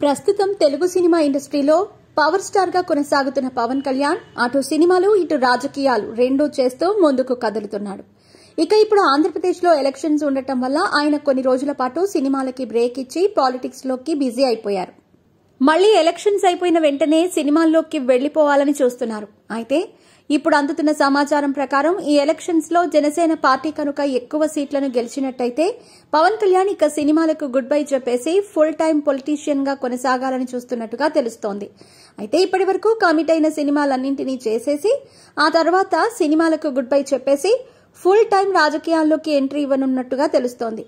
ప్రస్తుతం తెలుగు సినిమా ఇండస్ట్రీలో power star గా కొనసాగుతున్న పవన్ కళ్యాణ్ అటు సినిమాలు ఇటు రాజకీయాలు రెండూ చేస్తూ ముందుకు కదులుతున్నాడు. ఇక ఇప్పుడు ఆంధ్రప్రదేశ్ లో ఎలక్షన్స్ ఉండటం వల్ల ఆయన కొన్ని రోజుల పాటు సినిమాలకి బ్రేక్ ఇచ్చి పాలిటిక్స్ లోకి బిజీ అయిపోయారు. మళ్లీ ఎలక్షన్స్ అయిపోయిన వెంటనే సినిమాల్లోకి వెళ్లిపోవాలని చూస్తున్నారు. అయితే ఇప్పుడు అందుతున్న సమాచారం ప్రకారం ఈ ఎలక్షన్స్ లో జనసేన పార్టీ కనుక ఎక్కువ సీట్లను గెలిచినట్టయితే పవన్ కళ్యాణ్ ఇక సినిమాలకు గుడ్ బై చెప్పేసి ఫుల్ టైం పొలిటీషియన్ గా కొనసాగాలని చూస్తున్నట్టుగా తెలుస్తోంది. అయితే ఇప్పటి వరకు కమిట్ అయిన సినిమాలన్నింటినీ చేసేసి ఆ తర్వాత సినిమాలకు గుడ్ బై చెప్పేసి ఫుల్ టైం రాజకీయాల్లోకి ఎంట్రీ ఇవ్వనున్నట్టుగా తెలుస్తోంది.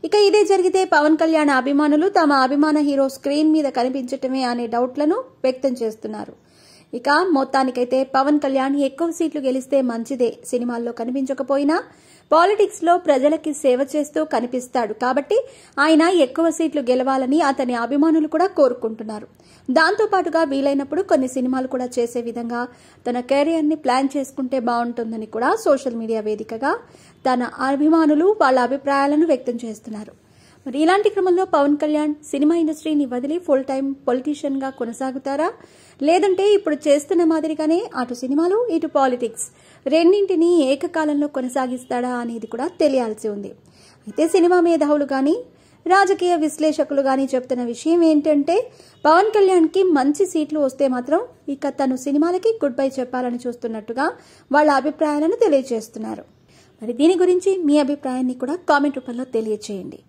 ఇక ఇదే జరిగితే పవన్ కళ్యాణ్ అభిమానులు తమ అభిమాన హీరో స్క్రీన్ మీద కనిపించటమే అనే డౌట్లను వ్యక్తం చేస్తున్నారు. ఇక మొత్తానికైతే పవన్ కళ్యాణ్ ఎక్కువ సీట్లు గెలిస్తే మంచిదే, సినిమాల్లో కనిపించకపోయినా పాలిటిక్స్ లో ప్రజలకి సేవ చేస్తూ కనిపిస్తాడు కాబట్టి ఆయన ఎక్కువ సీట్లు గెలవాలని అతని అభిమానులు కూడా కోరుకుంటున్నారు. దాంతోపాటుగా వీలైనప్పుడు కొన్ని సినిమాలు కూడా చేసే విధంగా తన కెరీర్ ని ప్లాన్ చేసుకుంటే బాగుంటుందని కూడా సోషల్ మీడియా వేదికగా తన అభిమానులు వాళ్ళ అభిప్రాయాలను వ్యక్తం చేస్తున్నారు. మరి ఇలాంటి క్రమంలో పవన్ కళ్యాణ్ సినిమా ఇండస్ట్రీని వదిలి ఫుల్ టైం పొలిటీషియన్ గా కొనసాగుతారా, లేదంటే ఇప్పుడు చేస్తున్న మాదిరిగానే అటు సినిమాలు ఇటు పాలిటిక్స్ రెండింటినీ ఏకకాలంలో కొనసాగిస్తాడా అనేది కూడా తెలియాల్సి ఉంది. అయితే సినిమా మేధావులు గాని రాజకీయ విశ్లేషకులు గాని చెప్తున్న విషయం ఏంటంటే పవన్ కళ్యాణ్ కి మంచి సీట్లు వస్తే మాత్రం ఇక తను సినిమాలకి గుడ్ బై చెప్పాలని చూస్తున్నట్టుగా వాళ్ళ అభిప్రాయాలను తెలియజేస్తున్నారు. మరి దీని గురించి మీ అభిప్రాయాన్ని కూడా కామెంట్ రూపంలో తెలియజేయండి.